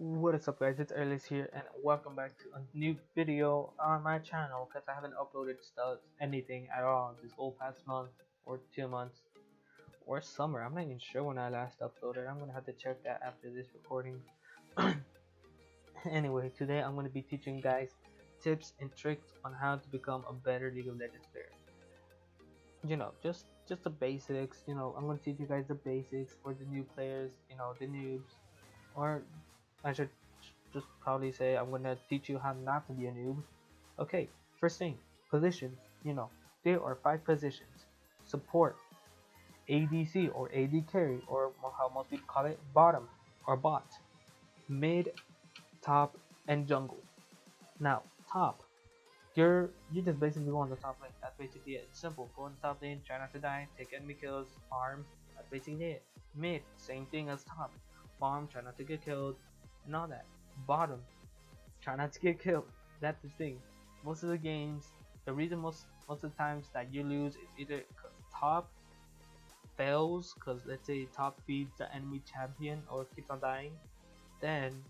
What is up guys, it's Erlis here and welcome back to a new video on my channel because I haven't uploaded stuff anything at all this whole past month or 2 months or summer. I'm not even sure when I last uploaded. I'm gonna have to check that after this recording. Anyway, today I'm gonna be teaching guys tips and tricks on how to become a better League of Legends player. Just the basics. I'm gonna teach you guys the basics for the new players, the noobs, or I should just probably say I'm gonna teach you how not to be a noob. Okay, first thing, positions. There are 5 positions: support, ADC or AD carry, or how most people call it, bottom or bot, mid, top, and jungle. Now, top, you just basically go on the top lane. That's basically it. It's simple. Go on the top lane, try not to die, take enemy kills, farm. That's basically it. Mid, same thing as top. Farm, try not to get killed, and all that. Bottom, try not to get killed. That's the thing. Most of the games, the reason most of the times that you lose is either because top fails, because let's say top feeds the enemy champion or keeps on dying, then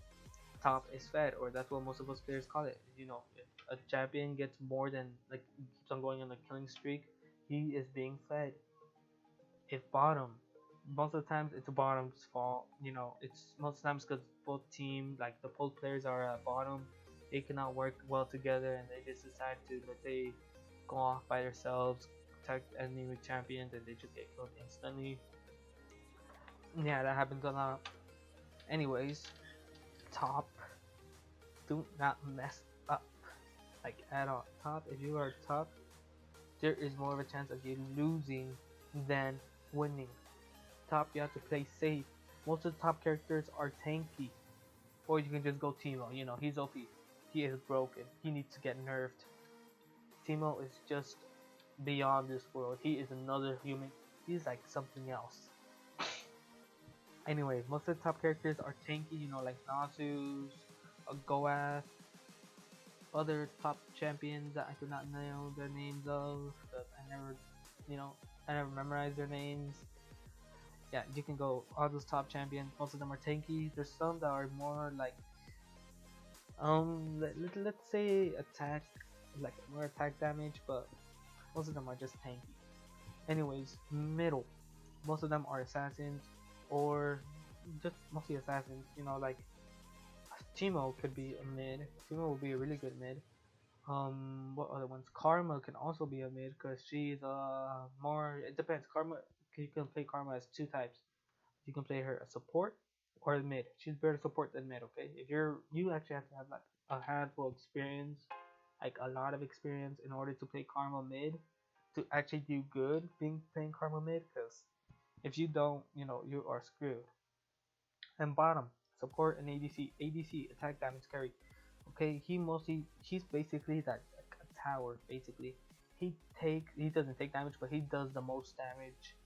top is fed, or that's what most of us players call it. If a champion gets more than, like, keeps on going on a killing streak, he is being fed. If bottom, most of the times it's the bottom's fault. It's most of the times because both team, like the both players are at bottom, they cannot work well together, and they just decide to, let's say, go off by themselves, protect enemy champions, and they just get killed instantly. Yeah, that happens a lot. Anyways, top, do not mess up, like, at all. Top, if you are top, there is more of a chance of you losing than winning. Top, you have to play safe. Most of the top characters are tanky, or you can just go Teemo. He's OP. He is broken. He needs to get nerfed. Teemo is just beyond this world. He is another human. He's like something else. Anyway, most of the top characters are tanky. Like Nasus, Goath, other top champions that I do not know their names of, but I never memorized their names. Yeah, you can go all those top champions. Most of them are tanky. There's some that are more like let's say attack, like more attack damage, but most of them are just tanky. Anyways, middle, most of them are assassins, or just mostly assassins. Like Teemo could be a mid. Teemo will be a really good mid. What other ones? Karma can also be a mid because she's more. It depends. Karma, you can play Karma as 2 types. You can play her as support or mid. She's better support than mid. Okay, if you actually have to have like a handful of experience, like a lot of experience, in order to play Karma mid, to actually do good being playing Karma mid. Because if you don't, you are screwed. And bottom, support and ADC. ADC, attack damage carry. Okay, he's basically that, like a tower basically. He doesn't take damage, but he does the most damage.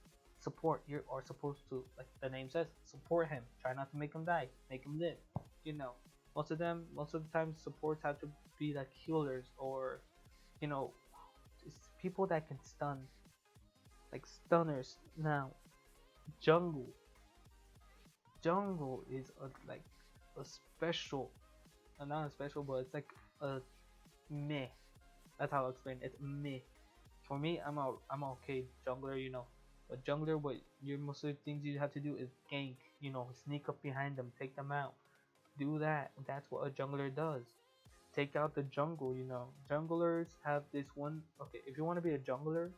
Support, you are supposed to, like the name says, support him. Try not to make him die, make him live. You know, most of the time supports have to be like healers, or you know, people that can stun, like stunners. Now, jungle, jungle is like a special, not a special, but it's like a meh. That's how I'll explain it. It's meh. For me, I'm okay jungler, But jungler, what your most of the things you have to do is gank, sneak up behind them, take them out. Do that. That's what a jungler does. Take out the jungle. Junglers have this one. Okay, if you want to be a jungler,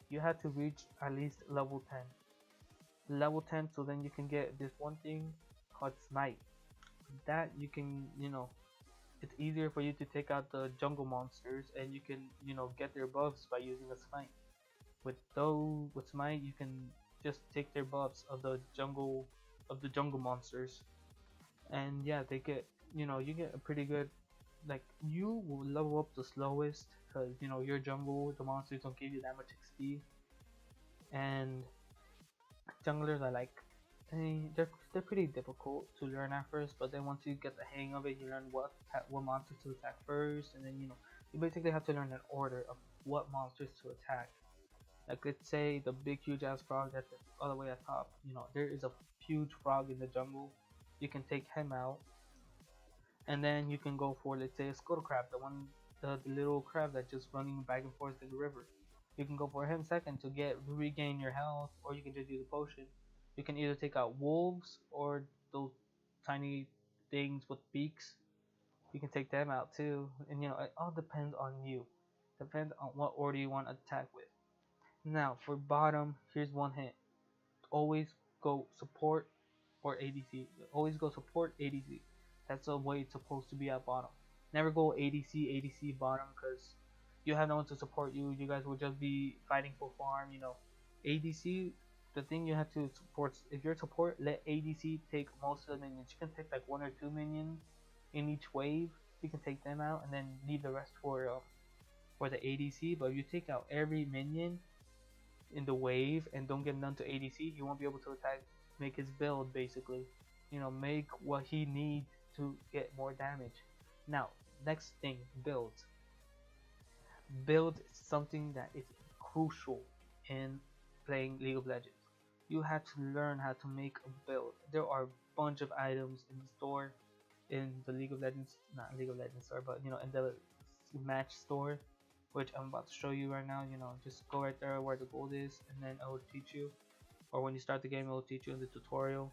you have to reach at least level 10. Level 10, so then you can get this one thing called smite. That you can, it's easier for you to take out the jungle monsters, and you can, get their buffs by using a smite. With smite, you can just take their buffs of the jungle monsters, and yeah, they get, you get a pretty good, like, you will level up the slowest because your jungle, the monsters don't give you that much XP, and junglers are like, they're pretty difficult to learn at first, but then once you get the hang of it, you learn what monsters to attack first, and then you basically have to learn an order of what monsters to attack. Like, let's say the big huge ass frog that's all the way at top. There is a huge frog in the jungle. You can take him out. And then you can go for, let's say, a Scuttle Crab, the little crab that's just running back and forth in the river. You can go for him second to regain your health, or you can just use a potion. You can either take out wolves or those tiny things with beaks. You can take them out too, and it all depends on you. Depends on what order you want to attack with. Now for bottom, here's one hint: always go support or ADC. Always go support ADC. That's the way it's supposed to be at bottom. Never go ADC bottom, because you have no one to support you. You guys will just be fighting for farm. ADC. The thing you have to support, if you're support, let ADC take most of the minions. You can take like 1 or 2 minions in each wave. You can take them out and then leave the rest for the ADC. But if you take out every minion in the wave and don't get none to ADC, he won't be able to attack, make his build basically. Make what he needs to get more damage. Now, next thing, builds. Build is something that is crucial in playing League of Legends. You have to learn how to make a build. There are a bunch of items in the store, in the League of Legends, not League of Legends store, but in the match store, which I'm about to show you right now. Just go right there where the gold is, and then I will teach you. Or when you start the game, it will teach you in the tutorial.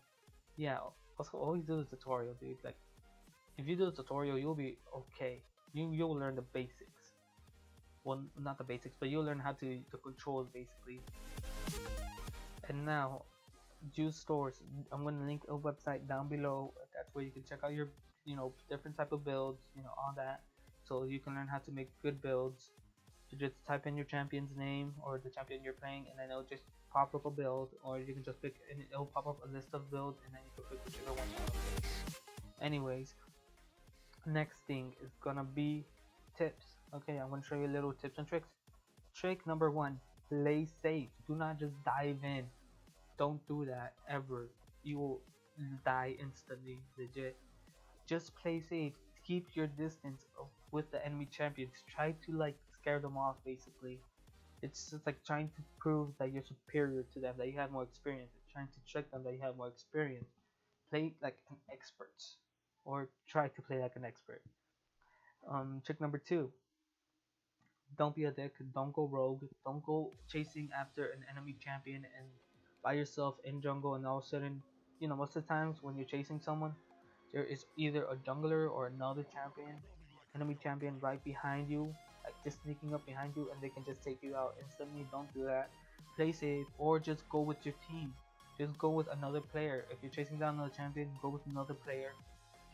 Yeah, also always do the tutorial, dude. Like, if you do the tutorial, you'll be okay. You'll learn the basics. Well, not the basics, but you'll learn how to control basically. And now, use stores. I'm gonna link a website down below. That's where you can check out your, different type of builds, all that. So you can learn how to make good builds. You just type in your champion's name or the champion you're playing, and then it'll just pop up a build, or you can just pick, and it'll pop up a list of builds, and then you can pick whichever one you want to play. Anyways, next thing is gonna be tips. Okay, I'm gonna show you little tips and tricks. Trick number 1: play safe. Do not just dive in. Don't do that ever. You will die instantly, legit. Just play safe. Keep your distance with the enemy champions. Try to scare them off basically. It's just like trying to prove that you're superior to them, that you have more experience. It's trying to trick them that you have more experience. Play like an expert, or try to play like an expert. Trick number 2: don't be a dick. Don't go rogue. Don't go chasing after an enemy champion and by yourself in jungle, and all of a sudden, most of the times when you're chasing someone, there is either a jungler or another enemy champion right behind you, like just sneaking up behind you, and they can just take you out instantly. Don't do that. Play safe, or just go with your team. Just go with another player. If you're chasing down another champion, go with another player.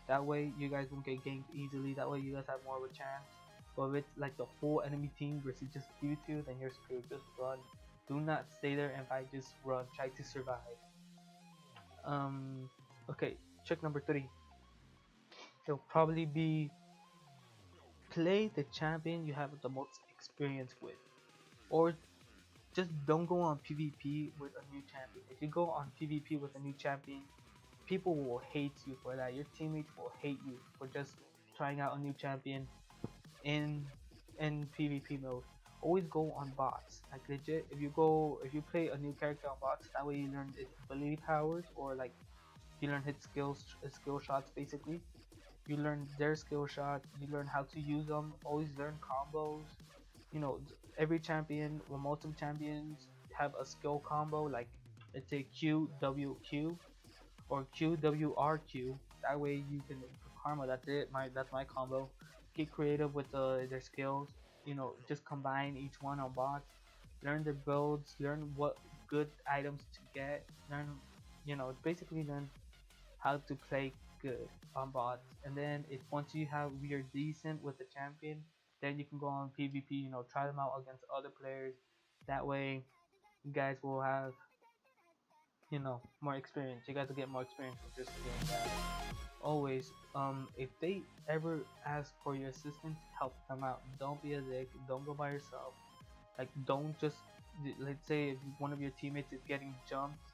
That way you guys won't get ganked easily. That way you guys have more of a chance. But if it's like the whole enemy team versus just you two, then you're screwed. Just run. Do not stay there and fight. Just run. Try to survive. Okay. Trick number 3. It'll probably be play the champion you have the most experience with, or just don't go on PvP with a new champion. If you go on PvP with a new champion, people will hate you for that. Your teammates will hate you for just trying out a new champion in PvP mode. Always go on bots. Like legit, if you play a new character on bots, that way you learn its ability powers, or like you learn his skill shots basically. You learn their skill shots, you learn how to use them. Always learn combos. Every champion, well, most of the champions have a skill combo, like let's say QWQ or QWRQ. That way you can karma. That's it. That's my combo. Get creative with their skills. Just combine each one on bots. Learn their builds. Learn what good items to get. Basically learn how to play good on bots. And then if once you're decent with the champion, then you can go on PvP. Try them out against other players. That way, you guys will have more experience. You guys will get more experience with just doing that. Always, if they ever ask for your assistance, help them out. Don't be a dick. Don't go by yourself. Like, don't just, let's say if one of your teammates is getting jumped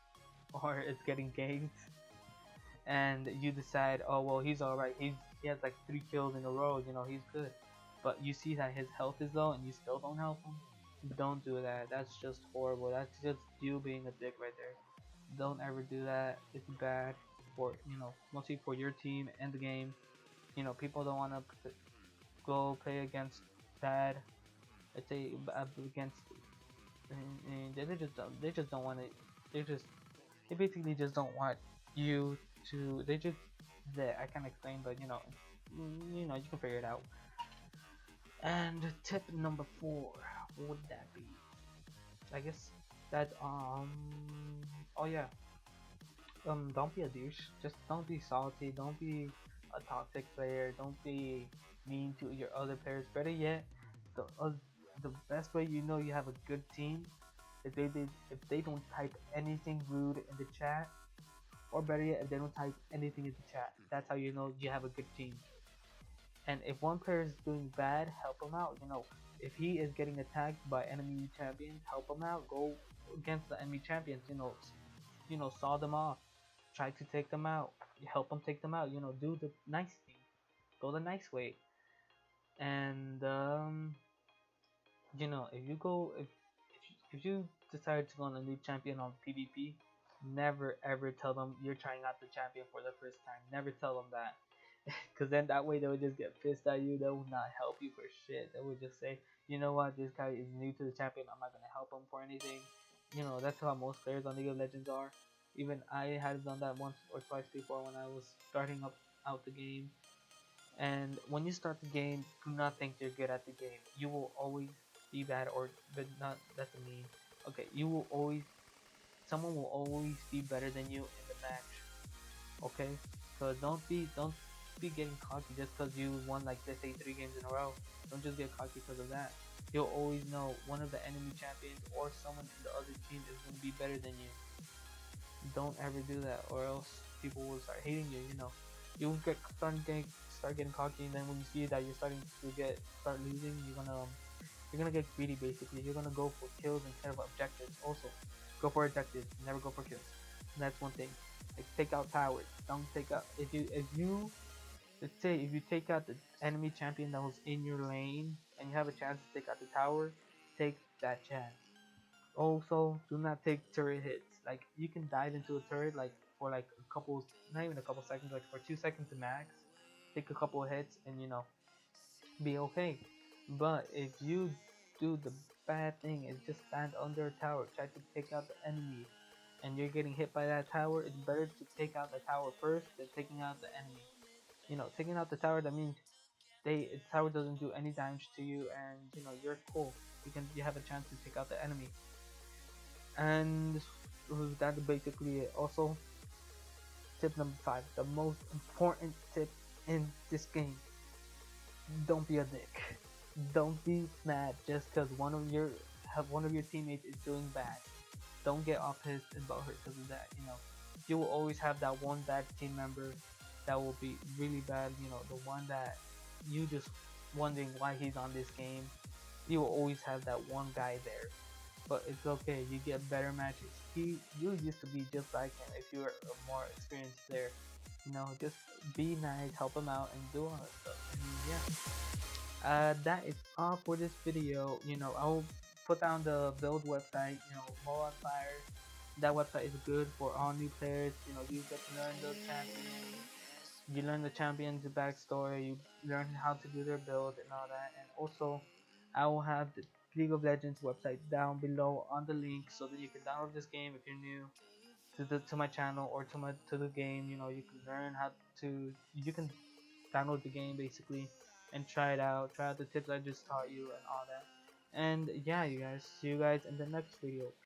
or is getting ganked, and you decide, oh well, he's alright. He has like 3 kills in a row. He's good. But you see that his health is low, and you still don't help him. Don't do that. That's just horrible. That's just you being a dick right there. Don't ever do that. It's bad for mostly for your team and the game. People don't want to go play against bad. Let's say against, and they just don't want to. They just they basically just don't want you to. They just I can't explain, but you can figure it out. And tip number 4, what would that be? I guess that oh yeah, don't be a douche. Just don't be salty. Don't be a toxic player. Don't be mean to your other players. Better yet, the best way you know you have a good team if they don't type anything rude in the chat, or better yet, if they don't type anything in the chat. That's how you know you have a good team. And if one player is doing bad, help him out. If he is getting attacked by enemy champions, help him out. Go against the enemy champions. Saw them off. Try to take them out. Help them take them out. Do the nice thing. Go the nice way. And if you go if you decide to go on a new champion on PvP, never ever tell them you're trying out the champion for the first time. Never tell them that. Because then that way they would just get pissed at you. They will not help you for shit. They would just say, you know what, this guy is new to the champion. I'm not gonna help him for anything. That's how most players on League of Legends are. Even I had done that once or twice before when I was starting up out the game. And when you start the game, do not think you're good at the game. You will always be bad, or but not. That's me. Okay, you will always. Someone will always be better than you in the match. Okay, so don't be getting cocky just because you won, like, let's say 3 games in a row. Don't just get cocky because of that. You'll always know one of the enemy champions or someone in the other team is going to be better than you. Don't ever do that, or else people will start hating you. You'll start getting cocky, and then when you see that you're starting to start losing, you're gonna get greedy. Basically, you're gonna go for kills instead of objectives. Also, go for objectives, never go for kills. And that's one thing. Like, take out towers. Don't take out if you let's say if you take out the enemy champion that was in your lane and you have a chance to take out the tower, take that chance. Also, do not take turret hits. Like, you can dive into a turret like for like a couple, not even a couple seconds, like for 2 seconds max. Take a couple of hits and be okay. But if you do the bad thing is just stand under a tower, try to take out the enemy, and you're getting hit by that tower, it's better to take out the tower first than taking out the enemy. Taking out the tower, that means the tower doesn't do any damage to you, and you're cool. You have a chance to take out the enemy. And that's basically it. Also, tip number 5, the most important tip in this game: don't be a dick. Don't be mad just because one of your teammates is doing bad. Don't get all pissed and butthurt because of that. You will always have that one bad team member that will be really bad. The one that you just wondering why he's on this game. You will always have that one guy there. But it's okay. You get better matches. You used to be just like him if you were a more experienced player. Just be nice, help him out, and do all that stuff. And yeah, that is all for this video. I'll put down the build website. Modifier. That website is good for all new players. You get to learn the champions. You learn the champions' backstory. You learn how to do their build and all that. And also, I will have the League of Legends website down below on the link so that you can download this game if you're new to my channel or to the game. You can learn how to you can download the game basically and try it out. Try out the tips I just taught you and all that. And yeah, you guys, see you guys in the next video.